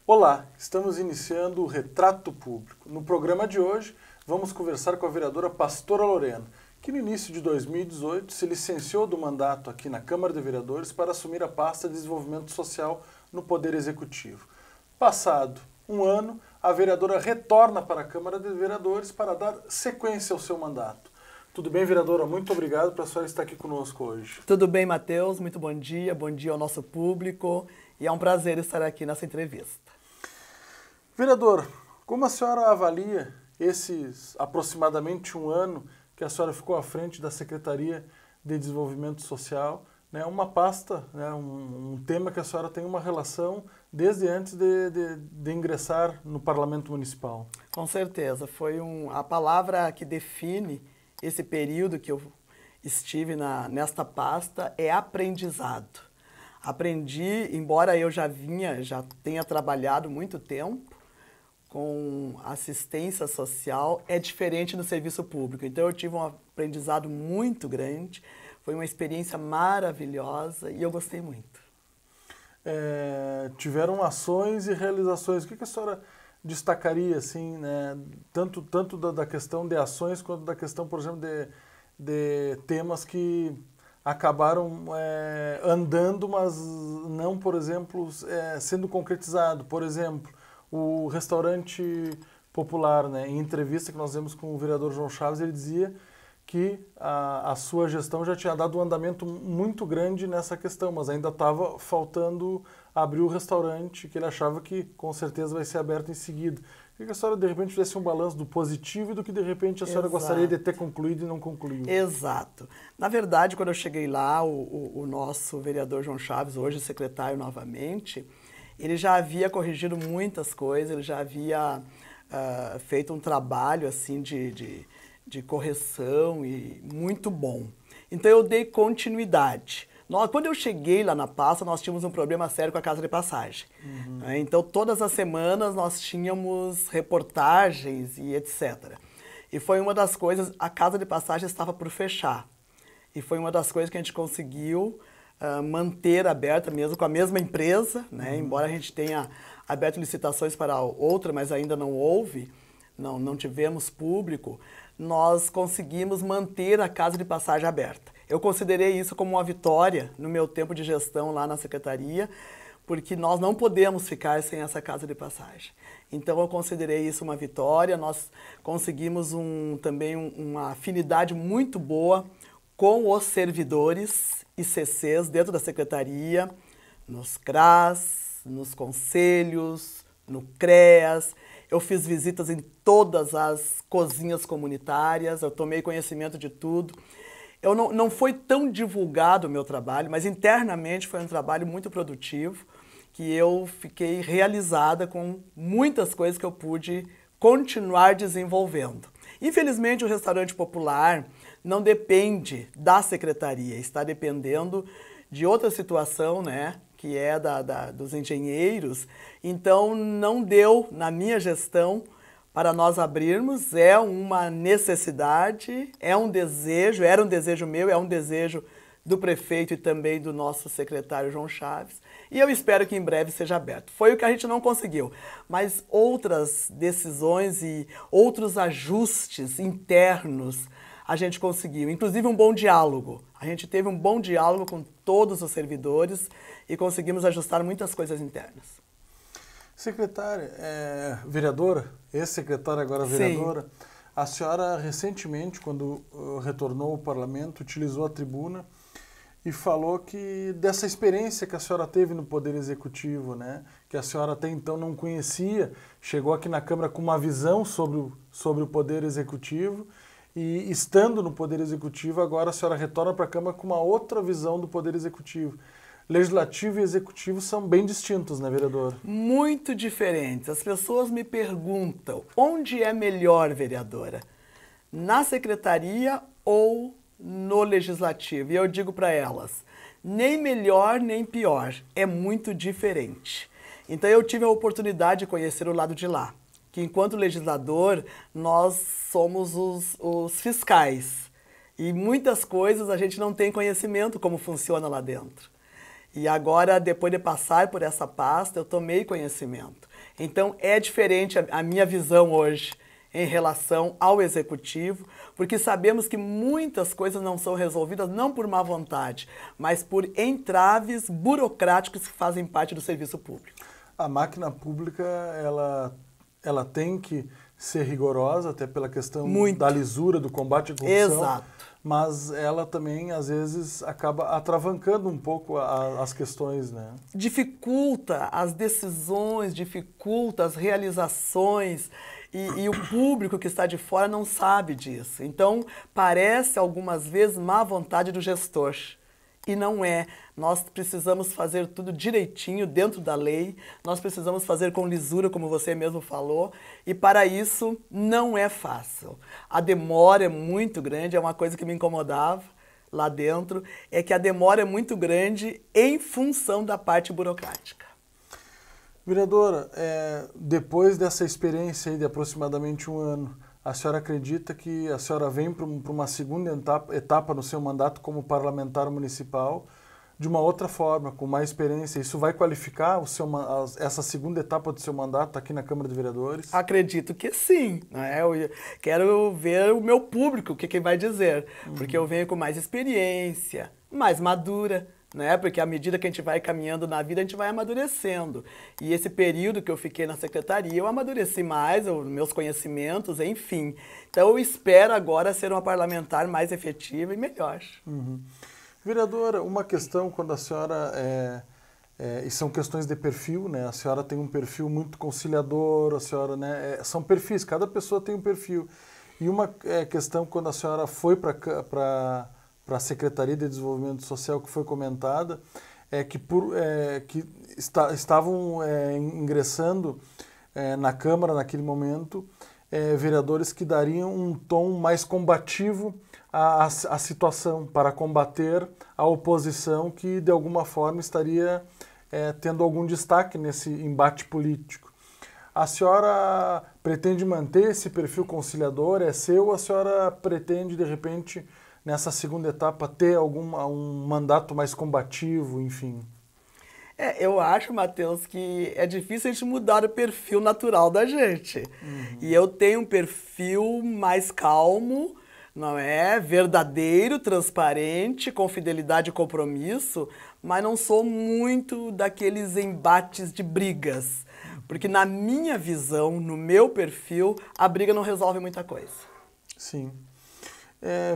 Olá, estamos iniciando o Retrato Público. No programa de hoje, vamos conversar com a vereadora Pastora Lorena, que no início de 2018 se licenciou do mandato aqui na Câmara de Vereadores para assumir a pasta de Desenvolvimento Social no Poder Executivo. Passado um ano, a vereadora retorna para a Câmara de Vereadores para dar sequência ao seu mandato. Tudo bem, vereadora? Muito obrigado por a senhora estar aqui conosco hoje. Tudo bem, Matheus? Muito bom dia ao nosso público e é um prazer estar aqui nessa entrevista. Vereador, como a senhora avalia esses aproximadamente um ano que a senhora ficou à frente da Secretaria de Desenvolvimento Social, né, uma pasta, né, um tema que a senhora tem uma relação desde antes de ingressar no Parlamento Municipal? Com certeza, foi a palavra que define esse período que eu estive nesta pasta é aprendizado. Aprendi, embora eu já tenha trabalhado muito tempo com assistência social, é diferente no serviço público. Então eu tive um aprendizado muito grande, foi uma experiência maravilhosa e eu gostei muito. Tiveram ações e realizações. O que a senhora destacaria, assim, né, tanto da questão de ações quanto da questão, por exemplo, de temas que acabaram andando, mas não, por exemplo, sendo concretizado? Por exemplo, o restaurante popular, né? Em entrevista que nós vimos com o vereador João Chaves, ele dizia que a sua gestão já tinha dado um andamento muito grande nessa questão, mas ainda estava faltando abrir o restaurante, que ele achava que com certeza vai ser aberto em seguida. Queria que a senhora, de repente, fizesse um balanço do positivo e do que, de repente, a senhora gostaria de ter concluído e não concluiu. Exato. Na verdade, quando eu cheguei lá, o nosso vereador João Chaves, hoje secretário novamente, ele já havia corrigido muitas coisas, ele já havia feito um trabalho assim de correção e muito bom. Então eu dei continuidade. Quando eu cheguei lá na pasta, nós tínhamos um problema sério com a casa de passagem. Uhum. Então todas as semanas nós tínhamos reportagens e etc. E foi uma das coisas, a casa de passagem estava por fechar. E foi uma das coisas que a gente conseguiu manter aberta mesmo com a mesma empresa, né? Embora a gente tenha aberto licitações para outra, mas ainda não houve, não tivemos público, nós conseguimos manter a casa de passagem aberta. Eu considerei isso como uma vitória no meu tempo de gestão lá na secretaria, porque nós não podemos ficar sem essa casa de passagem. Então eu considerei isso uma vitória, nós conseguimos também uma afinidade muito boa com os servidores e CCs dentro da secretaria, nos CRAS, nos conselhos, no CREAS. Eu fiz visitas em todas as cozinhas comunitárias, eu tomei conhecimento de tudo. Não foi tão divulgado o meu trabalho, mas internamente foi um trabalho muito produtivo, que eu fiquei realizada com muitas coisas que eu pude continuar desenvolvendo. Infelizmente, o restaurante popular não depende da secretaria, está dependendo de outra situação, né, que é dos engenheiros. Então, não deu, na minha gestão, para nós abrirmos. É uma necessidade, é um desejo, era um desejo meu, é um desejo do prefeito e também do nosso secretário João Chaves. E eu espero que em breve seja aberto. Foi o que a gente não conseguiu, mas outras decisões e outros ajustes internos a gente conseguiu, inclusive um bom diálogo. A gente teve um bom diálogo com todos os servidores e conseguimos ajustar muitas coisas internas. Secretária, vereadora, ex-secretária, agora vereadora, sim. A senhora recentemente, quando retornou ao parlamento, utilizou a tribuna e falou que dessa experiência que a senhora teve no Poder Executivo, né, que a senhora até então não conhecia, chegou aqui na Câmara com uma visão sobre o Poder Executivo e, estando no Poder Executivo, agora a senhora retorna para a Câmara com uma outra visão do Poder Executivo. Legislativo e Executivo são bem distintos, né, vereador? Muito diferentes. As pessoas me perguntam, onde é melhor, vereadora? Na Secretaria ou no Legislativo? E eu digo para elas, nem melhor nem pior, é muito diferente. Então eu tive a oportunidade de conhecer o lado de lá, que enquanto legislador nós somos os fiscais e muitas coisas a gente não tem conhecimento como funciona lá dentro. E agora, depois de passar por essa pasta, eu tomei conhecimento. Então, é diferente a minha visão hoje em relação ao executivo, porque sabemos que muitas coisas não são resolvidas não por má vontade, mas por entraves burocráticos que fazem parte do serviço público. A máquina pública, ela tem que ser rigorosa, até pela questão da lisura, do combate à corrupção. Exato. Mas ela também, às vezes, acaba atravancando um pouco as questões, né? Dificulta as decisões, dificulta as realizações e o público que está de fora não sabe disso. Então, parece algumas vezes má vontade do gestor. E não é. Nós precisamos fazer tudo direitinho, dentro da lei. Nós precisamos fazer com lisura, como você mesmo falou. E para isso, não é fácil. A demora é muito grande, é uma coisa que me incomodava lá dentro, é que a demora é muito grande em função da parte burocrática. Vereadora, depois dessa experiência aí de aproximadamente 1 ano, a senhora acredita que a senhora vem para uma segunda etapa no seu mandato como parlamentar municipal de uma outra forma, com mais experiência? Isso vai qualificar essa segunda etapa do seu mandato aqui na Câmara de Vereadores? Acredito que sim. Né? Eu quero ver o meu público, o que vai dizer. Porque eu venho com mais experiência, mais madura. Né? Porque à medida que a gente vai caminhando na vida, a gente vai amadurecendo. E esse período que eu fiquei na secretaria, eu amadureci mais, os meus conhecimentos, enfim. Então eu espero agora ser uma parlamentar mais efetiva e melhor. Vereadora, uma questão quando a senhora... e são questões de perfil, né? A senhora tem um perfil muito conciliador, a senhora, né? São perfis, cada pessoa tem um perfil. E uma questão quando a senhora foi para a Secretaria de Desenvolvimento Social que foi comentada, que estavam ingressando na Câmara naquele momento vereadores que dariam um tom mais combativo à situação, para combater a oposição que de alguma forma estaria tendo algum destaque nesse embate político. A senhora pretende manter esse perfil conciliador? É seu ou a senhora pretende, de repente, nessa segunda etapa, ter um mandato mais combativo, enfim? Eu acho, Matheus, que é difícil a gente mudar o perfil natural da gente. E eu tenho um perfil mais calmo, não é? Verdadeiro, transparente, com fidelidade e compromisso, mas não sou muito daqueles embates de brigas. Porque na minha visão, no meu perfil, a briga não resolve muita coisa. Sim.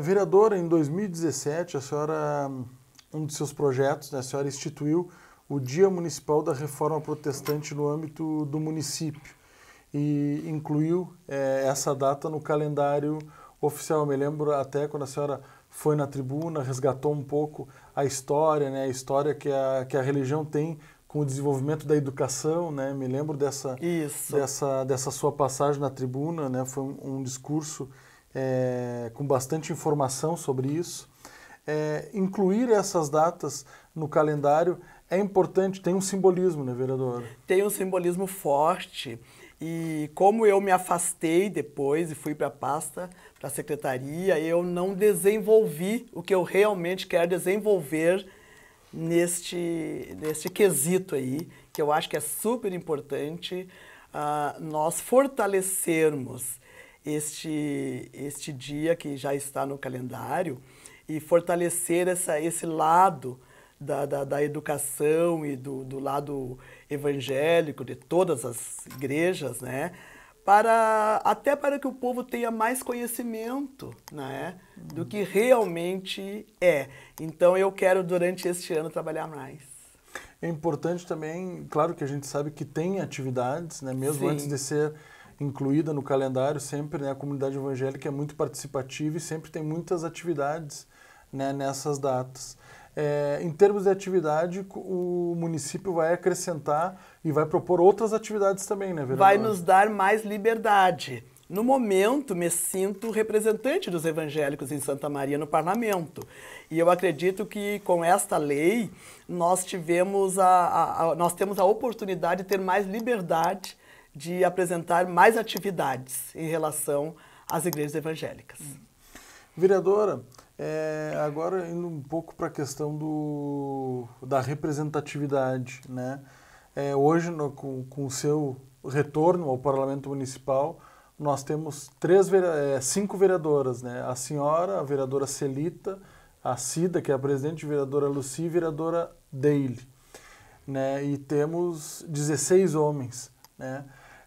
Vereadora, em 2017, a senhora, um dos seus projetos, né, a senhora instituiu o Dia Municipal da Reforma Protestante no âmbito do município e incluiu essa data no calendário oficial. Eu me lembro até quando a senhora foi na tribuna, resgatou um pouco a história, né, a história que a religião tem com o desenvolvimento da educação, né? Me lembro dessa sua passagem na tribuna, né? Foi um discurso com bastante informação sobre isso. Incluir essas datas no calendário é importante, tem um simbolismo, né, vereadora? Tem um simbolismo forte e como eu me afastei depois e fui para a pasta, para a secretaria, eu não desenvolvi o que eu realmente quero desenvolver neste quesito aí, que eu acho que é super importante nós fortalecermos este dia que já está no calendário e fortalecer esse lado da educação e do lado evangélico de todas as igrejas, né? Até para que o povo tenha mais conhecimento, né, do que realmente é. Então eu quero durante este ano trabalhar mais. É importante também, claro que a gente sabe que tem atividades, né, mesmo Sim. Antes de ser incluída no calendário, sempre, né, a comunidade evangélica é muito participativa e sempre tem muitas atividades, né, nessas datas. Em termos de atividade, o município vai acrescentar e vai propor outras atividades também, né, vereadora? Vai nos dar mais liberdade. No momento, me sinto representante dos evangélicos em Santa Maria no parlamento. E eu acredito que com esta lei nós temos a oportunidade de ter mais liberdade de apresentar mais atividades em relação às igrejas evangélicas. Vereadora, Agora, indo um pouco para a questão da representatividade, né? Hoje, com o seu retorno ao Parlamento Municipal, nós temos 5 vereadoras, né? A senhora, a vereadora Celita, a Cida, que é a presidente, a vereadora Lucy e a vereadora Deile, né? E temos 16 homens, né?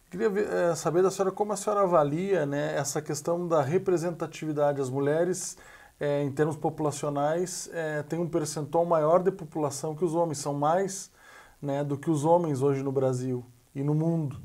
Queria saber da senhora como a senhora avalia, né, essa questão da representatividade. As mulheres, em termos populacionais, têm um percentual maior de população que os homens, são mais, né, do que os homens hoje no Brasil e no mundo.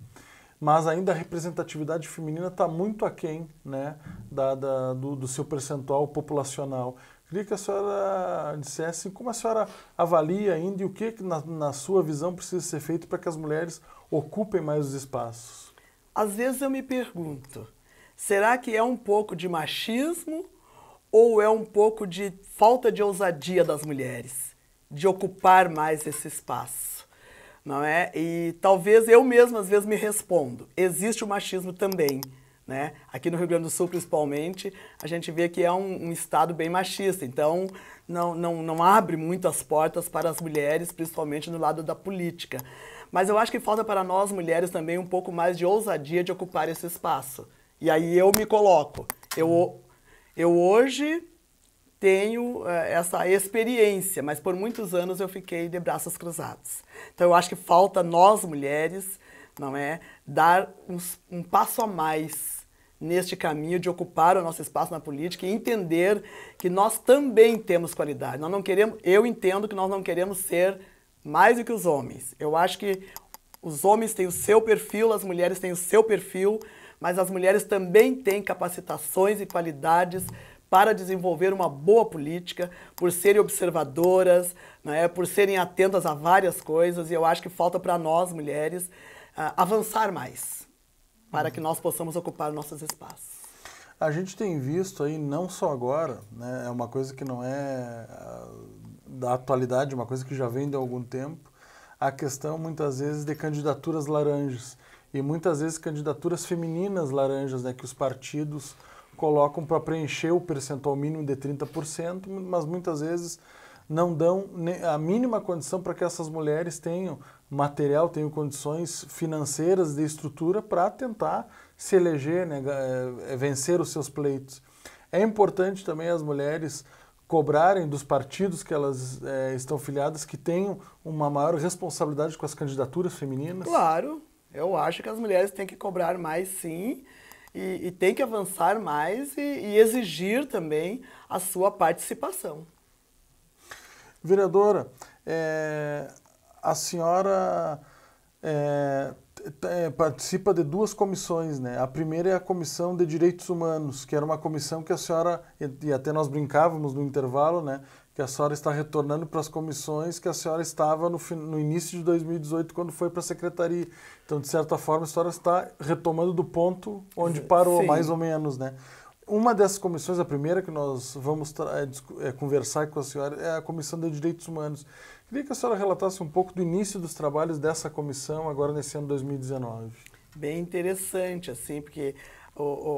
Mas ainda a representatividade feminina está muito aquém, né, do seu percentual populacional. Queria que a senhora dissesse como a senhora avalia ainda e o que na sua visão precisa ser feito para que as mulheres ocupem mais os espaços. Às vezes eu me pergunto, será que é um pouco de machismo ou é um pouco de falta de ousadia das mulheres, de ocupar mais esse espaço? Não é? E talvez eu mesma às vezes me respondo, existe o machismo também. Né? Aqui no Rio Grande do Sul, principalmente, a gente vê que é um estado bem machista, então não abre muito as portas para as mulheres, principalmente no lado da política. Mas eu acho que falta para nós, mulheres, também um pouco mais de ousadia de ocupar esse espaço. E aí eu me coloco. Eu hoje tenho essa experiência, mas por muitos anos eu fiquei de braços cruzados. Então eu acho que falta nós, mulheres, não é, dar um passo a mais neste caminho de ocupar o nosso espaço na política e entender que nós também temos qualidade. Nós não queremos, eu entendo que nós não queremos ser mais do que os homens. Eu acho que os homens têm o seu perfil, as mulheres têm o seu perfil, mas as mulheres também têm capacitações e qualidades para desenvolver uma boa política, por serem observadoras, né, por serem atentas a várias coisas, e eu acho que falta para nós, mulheres, avançar mais, para que nós possamos ocupar nossos espaços. A gente tem visto aí, não só agora, né, é uma coisa que não é da atualidade, uma coisa que já vem de algum tempo, a questão muitas vezes de candidaturas laranjas, e muitas vezes candidaturas femininas laranjas, né, que os partidos colocam para preencher o percentual mínimo de 30%, mas muitas vezes não dão a mínima condição para que essas mulheres tenham material, tenham condições financeiras de estrutura para tentar se eleger, né, vencer os seus pleitos. É importante também as mulheres cobrarem dos partidos que elas estão filiadas que tenham uma maior responsabilidade com as candidaturas femininas? Claro, eu acho que as mulheres têm que cobrar mais, sim, e têm que avançar mais e exigir também a sua participação. Vereadora, a senhora participa de 2 comissões, né? A primeira é a Comissão de Direitos Humanos, que era uma comissão que a senhora, e até nós brincávamos no intervalo, né? Que a senhora está retornando para as comissões que a senhora estava no início de 2018, quando foi para a secretaria. Então, de certa forma, a senhora está retomando do ponto onde parou, sim, mais ou menos, né? Uma dessas comissões, a primeira que nós vamos conversar com a senhora, é a Comissão de Direitos Humanos. Queria que a senhora relatasse um pouco do início dos trabalhos dessa comissão, agora nesse ano 2019. Bem interessante, assim, porque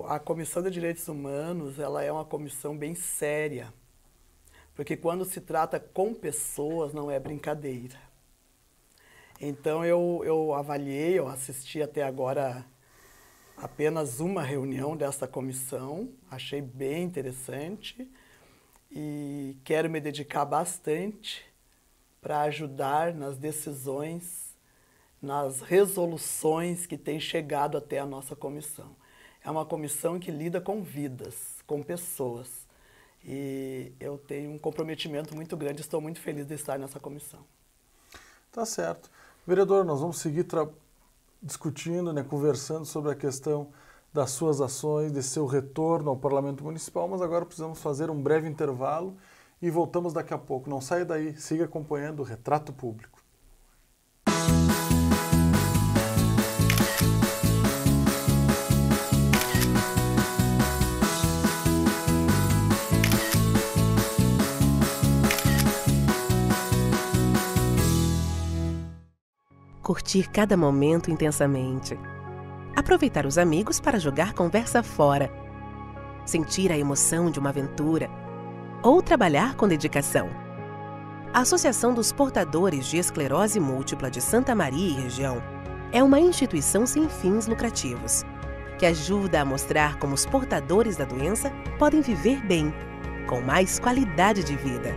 a Comissão de Direitos Humanos, ela é uma comissão bem séria, porque quando se trata com pessoas, não é brincadeira. Então, eu avaliei, eu assisti até agora apenas uma reunião dessa comissão, achei bem interessante e quero me dedicar bastante para ajudar nas decisões, nas resoluções que têm chegado até a nossa comissão. É uma comissão que lida com vidas, com pessoas, e eu tenho um comprometimento muito grande, estou muito feliz de estar nessa comissão. Tá certo. Vereador, nós vamos seguir discutindo, né, conversando sobre a questão das suas ações, de seu retorno ao Parlamento Municipal, mas agora precisamos fazer um breve intervalo e voltamos daqui a pouco. Não saia daí, siga acompanhando o Retrato Público. Curtir cada momento intensamente. Aproveitar os amigos para jogar conversa fora. Sentir a emoção de uma aventura. ou trabalhar com dedicação. A Associação dos Portadores de Esclerose Múltipla de Santa Maria e região é uma instituição sem fins lucrativos, que ajuda a mostrar como os portadores da doença podem viver bem, com mais qualidade de vida.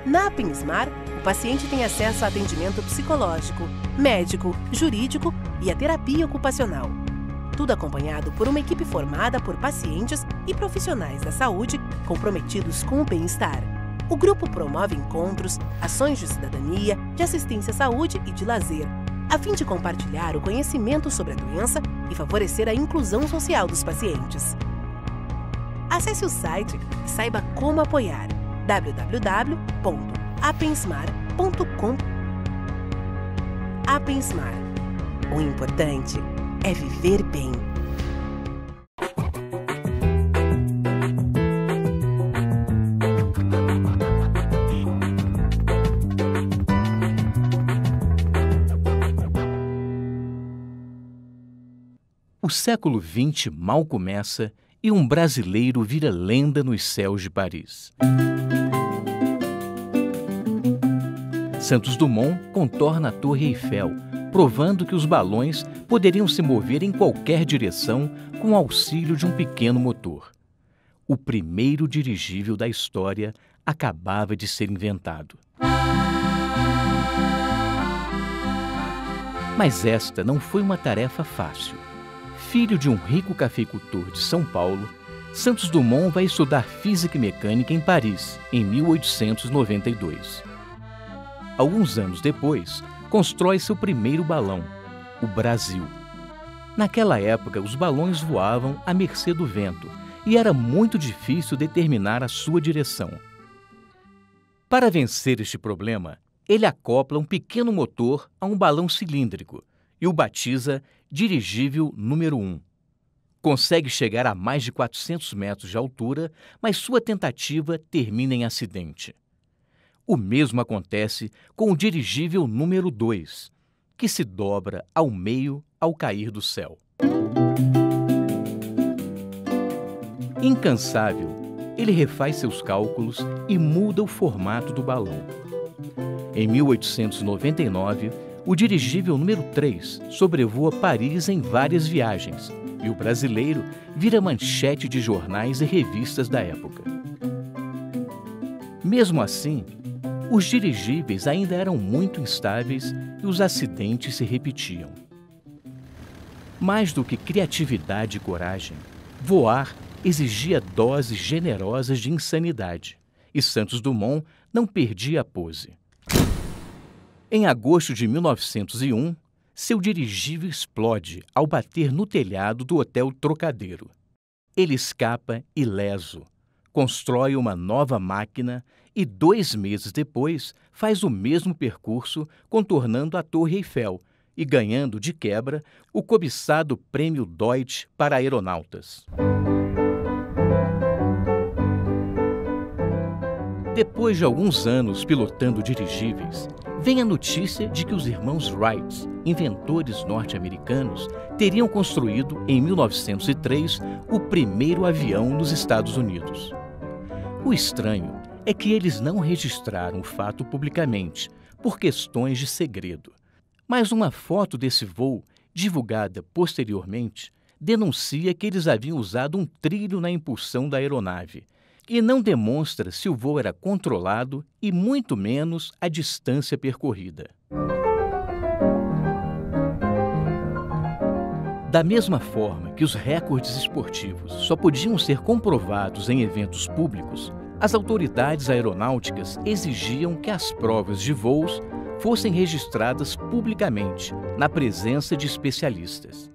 Na Apinsmar, o paciente tem acesso a atendimento psicológico, médico, jurídico e a terapia ocupacional. Tudo acompanhado por uma equipe formada por pacientes e profissionais da saúde comprometidos com o bem-estar. O grupo promove encontros, ações de cidadania, de assistência à saúde e de lazer, a fim de compartilhar o conhecimento sobre a doença e favorecer a inclusão social dos pacientes. Acesse o site e saiba como apoiar. www.apensmar.com. Apensmar. O importante é viver bem. O século XX mal começa e um brasileiro vira lenda nos céus de Paris. Santos Dumont contorna a Torre Eiffel, provando que os balões poderiam se mover em qualquer direção com o auxílio de um pequeno motor. O primeiro dirigível da história acabava de ser inventado. Mas esta não foi uma tarefa fácil. Filho de um rico cafeicultor de São Paulo, Santos Dumont vai estudar física e mecânica em Paris, em 1892. Alguns anos depois, constrói seu primeiro balão, o Brasil. Naquela época, os balões voavam à mercê do vento e era muito difícil determinar a sua direção. Para vencer este problema, ele acopla um pequeno motor a um balão cilíndrico e o batiza Dirigível número 1. Consegue chegar a mais de 400 metros de altura, mas sua tentativa termina em acidente. O mesmo acontece com o dirigível número 2, que se dobra ao meio ao cair do céu. Incansável, ele refaz seus cálculos e muda o formato do balão. Em 1899, o dirigível número 3 sobrevoa Paris em várias viagens e o brasileiro vira manchete de jornais e revistas da época. Mesmo assim, os dirigíveis ainda eram muito instáveis e os acidentes se repetiam. Mais do que criatividade e coragem, voar exigia doses generosas de insanidade, e Santos Dumont não perdia a pose. Em agosto de 1901, seu dirigível explode ao bater no telhado do Hotel Trocadeiro. Ele escapa ileso, constrói uma nova máquina e 2 meses depois faz o mesmo percurso contornando a Torre Eiffel e ganhando de quebra o cobiçado Prêmio Deutsch para aeronautas. Depois de alguns anos pilotando dirigíveis, vem a notícia de que os irmãos Wright, inventores norte-americanos, teriam construído, em 1903, o primeiro avião nos Estados Unidos. O estranho é que eles não registraram o fato publicamente, por questões de segredo. Mas uma foto desse voo, divulgada posteriormente, denuncia que eles haviam usado um trilho na impulsão da aeronave, e não demonstra se o voo era controlado e muito menos a distância percorrida. Da mesma forma que os recordes esportivos só podiam ser comprovados em eventos públicos, as autoridades aeronáuticas exigiam que as provas de voos fossem registradas publicamente, na presença de especialistas.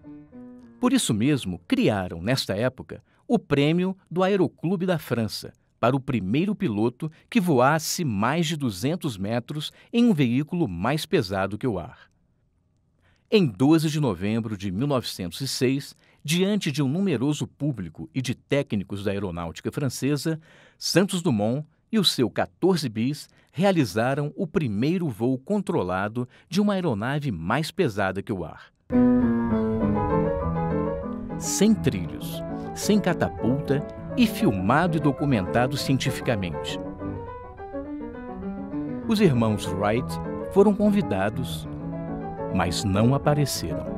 Por isso mesmo, criaram, nesta época, o prêmio do Aeroclube da França para o primeiro piloto que voasse mais de 200 metros em um veículo mais pesado que o ar. Em 12 de novembro de 1906, diante de um numeroso público e de técnicos da aeronáutica francesa, Santos Dumont e o seu 14 bis realizaram o primeiro voo controlado de uma aeronave mais pesada que o ar. Sem trilhos, sem catapulta e filmado e documentado cientificamente. Os irmãos Wright foram convidados, mas não apareceram.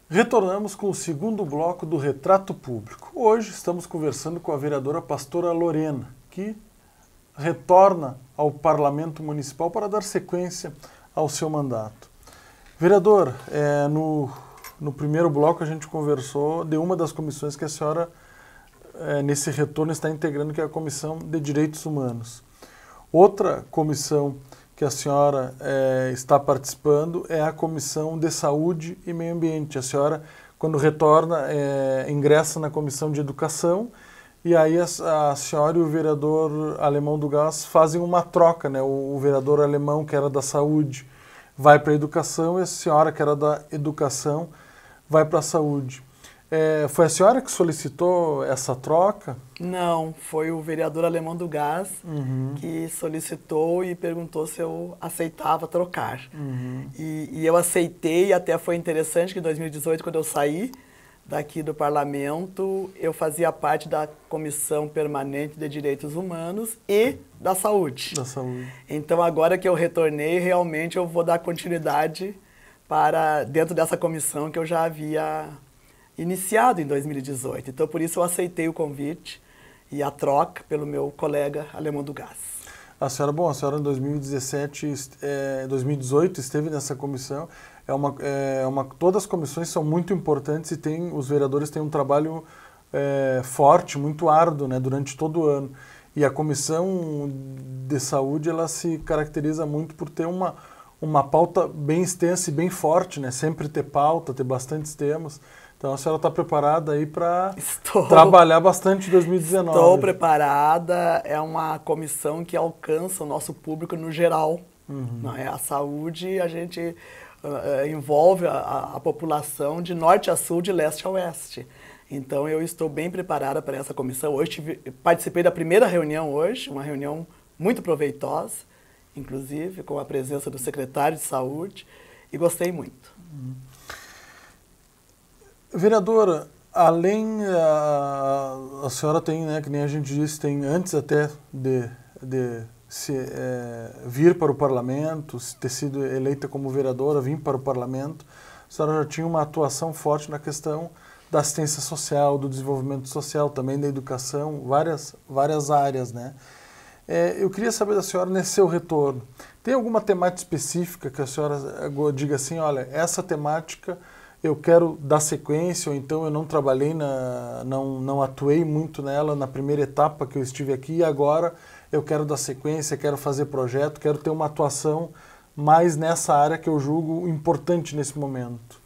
Retornamos com o segundo bloco do Retrato Público. Hoje estamos conversando com a vereadora pastora Lorena, que retorna ao Parlamento Municipal para dar sequência ao seu mandato. Vereador, no primeiro bloco a gente conversou de uma das comissões que a senhora, nesse retorno, está integrando, que é a Comissão de Direitos Humanos. Outra comissão que a senhora está participando é a Comissão de Saúde e Meio Ambiente. A senhora, quando retorna, ingressa na Comissão de Educação, e aí a senhora e o vereador Alemão do Gás fazem uma troca, né? O vereador alemão, que era da Saúde, vai para a Educação, e a senhora, que era da Educação, vai para a Saúde. Foi a senhora que solicitou essa troca? Não, foi o vereador Alemão do Gás que solicitou e perguntou se eu aceitava trocar. E eu aceitei, e até foi interessante que em 2018, quando eu saí daqui do parlamento, eu fazia parte da Comissão Permanente de Direitos Humanos e da Saúde. Da Saúde. Então, agora que eu retornei, realmente eu vou dar continuidade para dentro dessa comissão que eu já havia iniciado em 2018. Então, por isso eu aceitei o convite e a troca pelo meu colega Alemão do Gás. A senhora em 2018 esteve nessa comissão. Todas as comissões são muito importantes e os vereadores têm um trabalho forte, muito árduo, né, durante todo o ano. E a Comissão de Saúde, ela se caracteriza muito por ter uma pauta bem extensa e bem forte, né? Sempre ter pauta, ter bastantes temas. Então a senhora está preparada aí para trabalhar bastante em 2019. Estou preparada, é uma comissão que alcança o nosso público no geral. Não é? A saúde, a gente envolve a população de norte a sul, de leste a oeste. Então eu estou bem preparada para essa comissão. Hoje participei da primeira reunião hoje, uma reunião muito proveitosa, inclusive com a presença do secretário de Saúde, e gostei muito. Vereadora, além, a senhora tem, né, que nem a gente disse, tem antes até de vir para o parlamento, ter sido eleita como vereadora, vir para o parlamento, a senhora já tinha uma atuação forte na questão da assistência social, do desenvolvimento social, também da educação, várias áreas, né? Eu queria saber da senhora, nesse seu retorno, tem alguma temática específica que a senhora diga assim, olha, essa temática eu quero dar sequência, ou então eu não trabalhei, não atuei muito nela na primeira etapa que eu estive aqui, e agora eu quero dar sequência, quero fazer projeto, quero ter uma atuação mais nessa área que eu julgo importante nesse momento?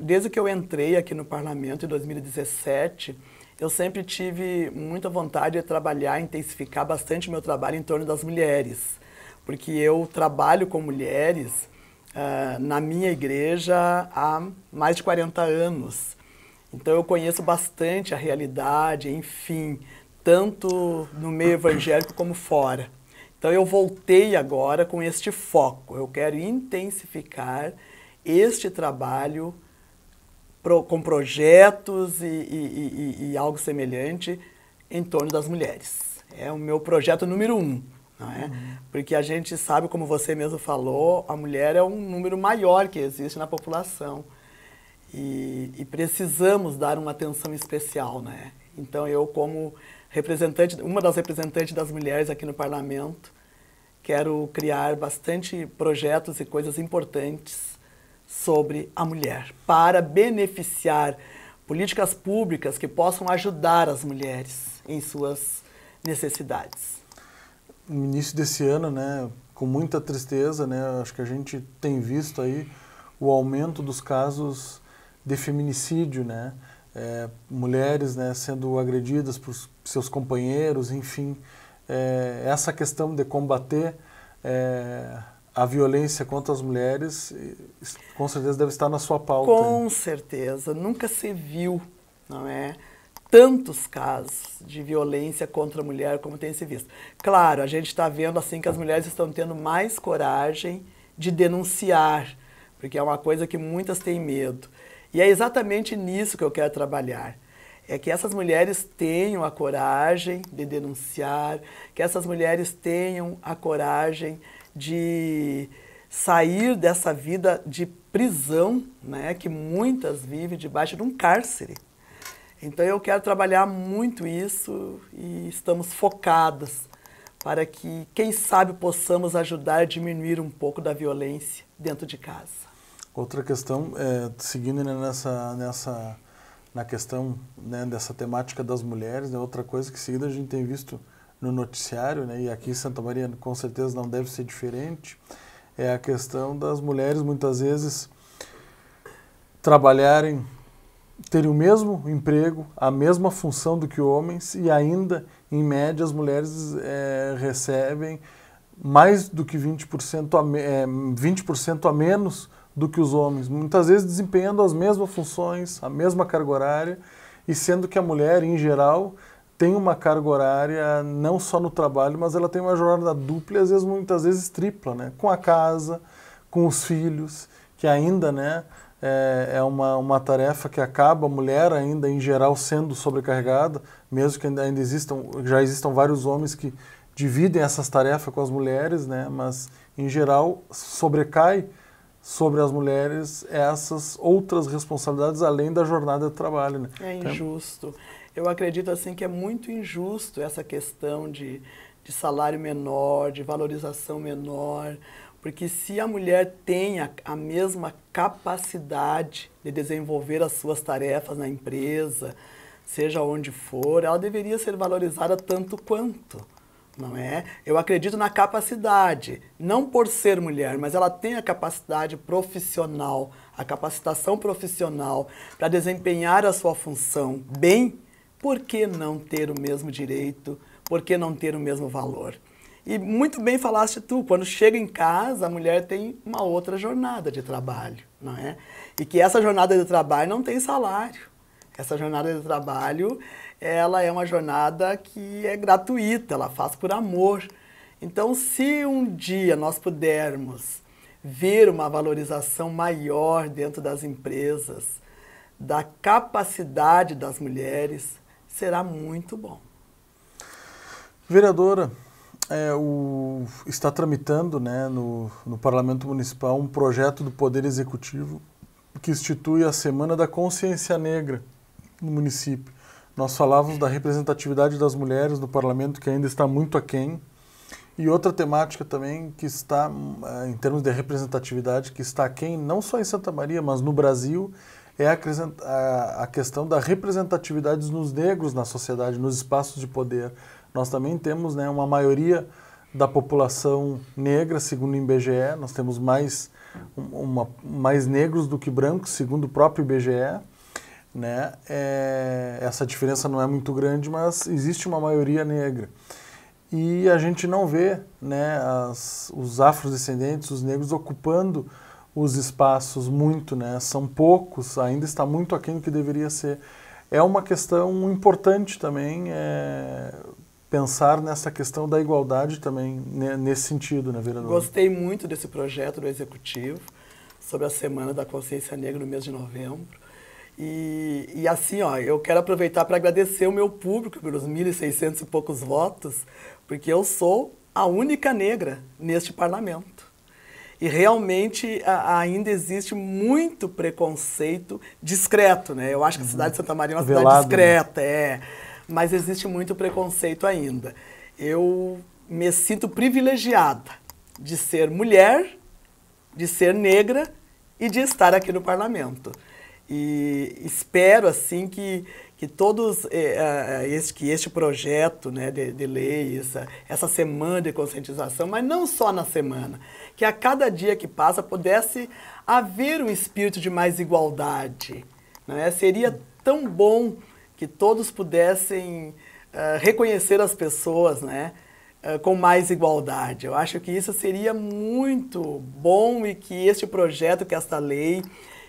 Desde que eu entrei aqui no parlamento em 2017, eu sempre tive muita vontade de trabalhar, intensificar bastante o meu trabalho em torno das mulheres, porque eu trabalho com mulheres na minha igreja há mais de 40 anos. Então eu conheço bastante a realidade, enfim, tanto no meio evangélico como fora. Então eu voltei agora com este foco. Eu quero intensificar este trabalho com projetos e algo semelhante em torno das mulheres. É o meu projeto número 1. Não é? Porque a gente sabe, como você mesmo falou, a mulher é um número maior que existe na população e precisamos dar uma atenção especial, né? Então eu, como representante, uma das representantes das mulheres aqui no parlamento, quero criar bastante projetos e coisas importantes sobre a mulher, para beneficiar políticas públicas que possam ajudar as mulheres em suas necessidades. No início desse ano, né, com muita tristeza, né, acho que a gente tem visto aí o aumento dos casos de feminicídio, né? Mulheres, né, sendo agredidas por seus companheiros, enfim. Essa questão de combater a violência contra as mulheres, com certeza deve estar na sua pauta. Com certeza. Nunca se viu, não é? Tantos casos de violência contra a mulher como tem se visto. Claro, a gente está vendo assim que as mulheres estão tendo mais coragem de denunciar, porque é uma coisa que muitas têm medo. E é exatamente nisso que eu quero trabalhar. É que essas mulheres tenham a coragem de denunciar, que essas mulheres tenham a coragem de sair dessa vida de prisão, né, que muitas vivem debaixo de um cárcere. Então eu quero trabalhar muito isso e estamos focadas para que, quem sabe, possamos ajudar a diminuir um pouco da violência dentro de casa. Outra questão, seguindo, né, na questão, né, dessa temática das mulheres, né, outra coisa que em seguida a gente tem visto no noticiário, né, e aqui em Santa Maria com certeza não deve ser diferente, é a questão das mulheres muitas vezes trabalharem, terem o mesmo emprego, a mesma função do que homens e ainda, em média, as mulheres recebem mais do que 20% a menos do que os homens, muitas vezes desempenhando as mesmas funções, a mesma carga horária, e sendo que a mulher, em geral, tem uma carga horária não só no trabalho, mas ela tem uma jornada dupla e às vezes, muitas vezes tripla, né? Com a casa, com os filhos, que ainda, né, é uma tarefa que acaba a mulher ainda, em geral, sendo sobrecarregada, mesmo que ainda já existam vários homens que dividem essas tarefas com as mulheres, né? Mas, em geral, sobrecai sobre as mulheres essas outras responsabilidades além da jornada de trabalho, né? É injusto. Eu acredito assim que é muito injusto essa questão de salário menor, de valorização menor, porque se a mulher tem a mesma capacidade de desenvolver as suas tarefas na empresa, seja onde for, ela deveria ser valorizada tanto quanto. Não é? Eu acredito na capacidade, não por ser mulher, mas ela tem a capacidade profissional, a capacitação profissional para desempenhar a sua função bem, por que não ter o mesmo direito, por que não ter o mesmo valor? E muito bem falaste tu, quando chega em casa, a mulher tem uma outra jornada de trabalho, não é? E que essa jornada de trabalho não tem salário. Essa jornada de trabalho, ela é uma jornada que é gratuita, ela faz por amor. Então, se um dia nós pudermos ver uma valorização maior dentro das empresas, da capacidade das mulheres, será muito bom. Vereadora, está tramitando, né, no Parlamento Municipal um projeto do Poder Executivo que institui a Semana da Consciência Negra no município. Nós falávamos da representatividade das mulheres no parlamento, que ainda está muito aquém. E outra temática também que está, em termos de representatividade, que está aquém, não só em Santa Maria, mas no Brasil, é a questão da representatividade dos negros na sociedade, nos espaços de poder. Nós também temos, né, uma maioria da população negra, segundo o IBGE, nós temos mais negros do que brancos, segundo o próprio IBGE. Né? Essa diferença não é muito grande, mas existe uma maioria negra. E a gente não vê, né, os afrodescendentes, os negros, ocupando os espaços muito, né? São poucos, ainda está muito aquém do que deveria ser. É uma questão importante também pensar nessa questão da igualdade também, né, nesse sentido, né, vereador? Gostei muito desse projeto do Executivo sobre a Semana da Consciência Negra no mês de novembro. E assim, ó, eu quero aproveitar para agradecer o meu público pelos 1.600 e poucos votos, porque eu sou a única negra neste parlamento. E realmente ainda existe muito preconceito discreto, né? Eu acho que a cidade de Santa Maria é uma cidade discreta, mas existe muito preconceito ainda. Eu me sinto privilegiada de ser mulher, de ser negra e de estar aqui no parlamento. E espero, assim, que que este projeto, né, de lei, essa semana de conscientização, mas não só na semana, que a cada dia que passa pudesse haver um espírito de mais igualdade. Né? Seria tão bom que todos pudessem reconhecer as pessoas, né, com mais igualdade. Eu acho que isso seria muito bom e que este projeto, que esta lei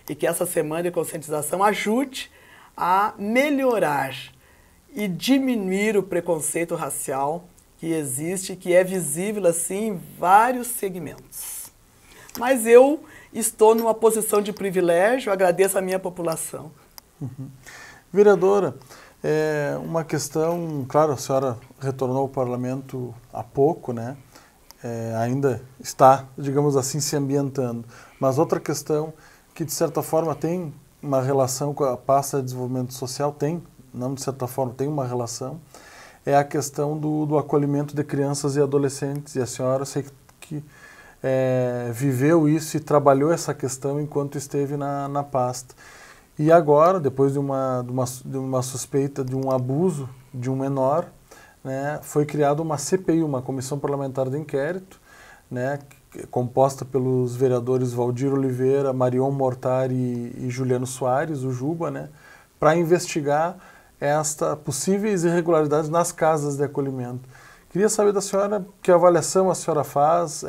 e que essa semana de conscientização ajude a melhorar e diminuir o preconceito racial que existe, que é visível assim em vários segmentos. Mas eu estou numa posição de privilégio, agradeço a minha população. Uhum. Vereadora, uma questão, claro, a senhora retornou ao parlamento há pouco, né? Ainda está, digamos assim, se ambientando. Mas outra questão que, de certa forma, tem uma relação com a pasta de desenvolvimento social, não de certa forma, tem uma relação, é a questão do acolhimento de crianças e adolescentes. E a senhora, sei que viveu isso e trabalhou essa questão enquanto esteve na pasta. E agora, depois de uma suspeita de um abuso de um menor, né, foi criada uma CPI, uma Comissão Parlamentar de Inquérito, né, composta pelos vereadores Valdir Oliveira, Marion Mortari e Juliano Soares, o Juba, né, para investigar possíveis irregularidades nas casas de acolhimento. Queria saber da senhora que avaliação a senhora faz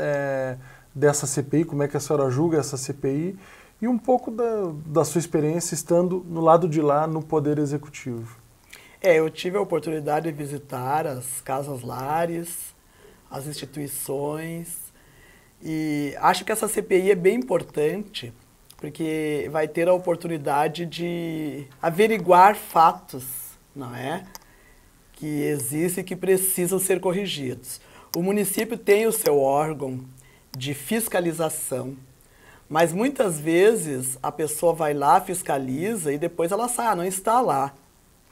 dessa CPI, como é que a senhora julga essa CPI e um pouco da sua experiência estando no lado de lá no Poder Executivo. Eu tive a oportunidade de visitar as casas-lares, as instituições, e acho que essa CPI é bem importante, porque vai ter a oportunidade de averiguar fatos, não é? Que existem e que precisam ser corrigidos. O município tem o seu órgão de fiscalização, mas muitas vezes a pessoa vai lá, fiscaliza e depois ela sai, não está lá,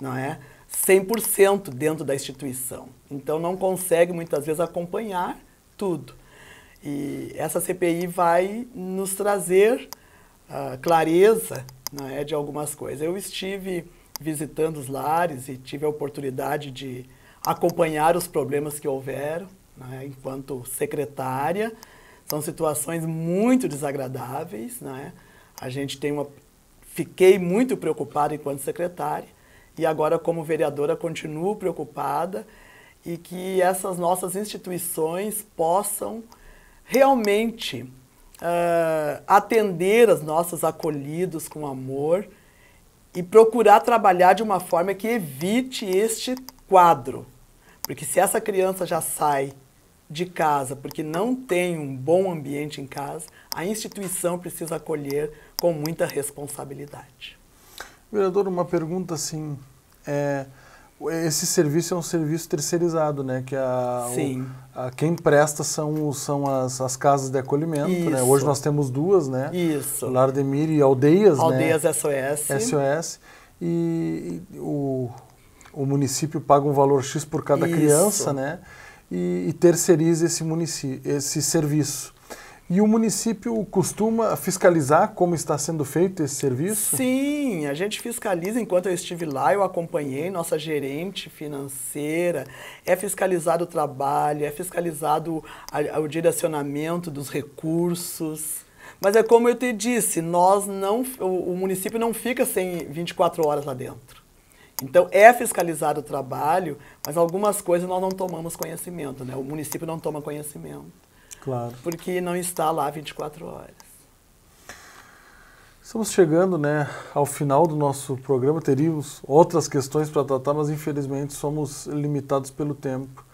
não é? 100% dentro da instituição. Então não consegue muitas vezes acompanhar tudo. E essa CPI vai nos trazer clareza, não é, de algumas coisas. Eu estive visitando os lares e tive a oportunidade de acompanhar os problemas que houveram, né, enquanto secretária. São situações muito desagradáveis, né? Fiquei muito preocupada enquanto secretária e agora como vereadora continuo preocupada e que essas nossas instituições possam realmente atender os nossos acolhidos com amor e procurar trabalhar de uma forma que evite este quadro. Porque se essa criança já sai de casa porque não tem um bom ambiente em casa, a instituição precisa acolher com muita responsabilidade. Vereador, uma pergunta assim, esse serviço é um serviço terceirizado, né? Que quem presta são as casas de acolhimento, né? Hoje nós temos duas, né? Isso. Lar de Mir e Aldeias, Aldeias, né? SOS. E o município paga um valor X por cada criança, né? E terceiriza esse serviço. E o município costuma fiscalizar como está sendo feito esse serviço? Sim, a gente fiscaliza. Enquanto eu estive lá, eu acompanhei nossa gerente financeira, é fiscalizado o trabalho, é fiscalizado o direcionamento dos recursos. Mas é como eu te disse, o município não fica 24 horas lá dentro. Então, é fiscalizado o trabalho, mas algumas coisas nós não tomamos conhecimento, né? O município não toma conhecimento. Claro. Porque não está lá 24 horas. Estamos chegando, né, ao final do nosso programa. Teríamos outras questões para tratar, mas infelizmente somos limitados pelo tempo.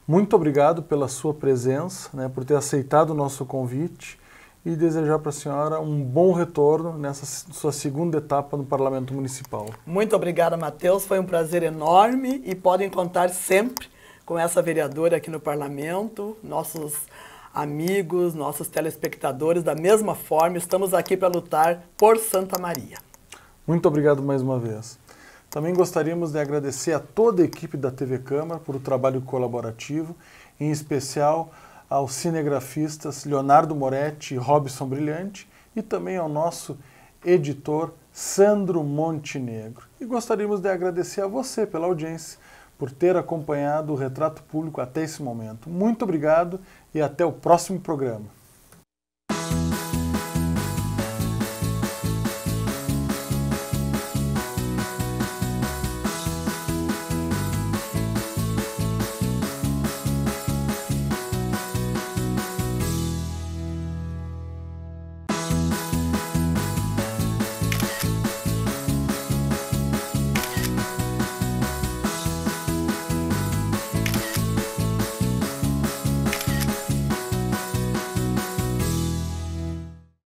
Muito obrigado pela sua presença, né, por ter aceitado o nosso convite e desejar para a senhora um bom retorno nessa sua segunda etapa no Parlamento Municipal. Muito obrigada, Matheus. Foi um prazer enorme e podem contar sempre com essa vereadora aqui no Parlamento, nossos amigos, nossos telespectadores, da mesma forma, estamos aqui para lutar por Santa Maria. Muito obrigado mais uma vez. Também gostaríamos de agradecer a toda a equipe da TV Câmara por o trabalho colaborativo, em especial aos cinegrafistas Leonardo Moretti e Robson Brilhante, e também ao nosso editor Sandro Montenegro. E gostaríamos de agradecer a você pela audiência, por ter acompanhado o Retrato Público até esse momento. Muito obrigado e até o próximo programa.